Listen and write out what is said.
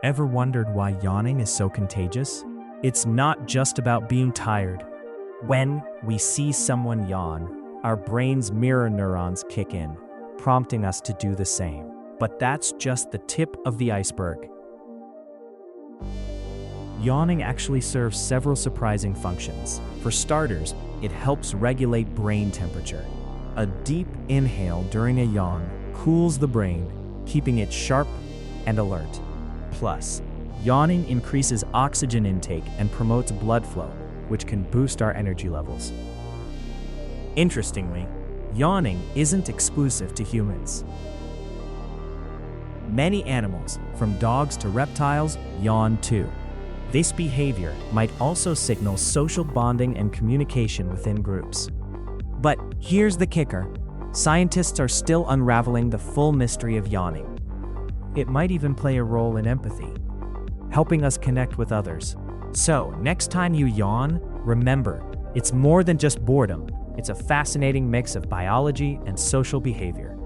Ever wondered why yawning is so contagious? It's not just about being tired. When we see someone yawn, our brain's mirror neurons kick in, prompting us to do the same. But that's just the tip of the iceberg. Yawning actually serves several surprising functions. For starters, it helps regulate brain temperature. A deep inhale during a yawn cools the brain, keeping it sharp and alert. Plus, yawning increases oxygen intake and promotes blood flow, which can boost our energy levels. Interestingly, yawning isn't exclusive to humans. Many animals, from dogs to reptiles, yawn too. This behavior might also signal social bonding and communication within groups. But here's the kicker. Scientists are still unraveling the full mystery of yawning. It might even play a role in empathy, helping us connect with others. So, next time you yawn, remember, it's more than just boredom. It's a fascinating mix of biology and social behavior.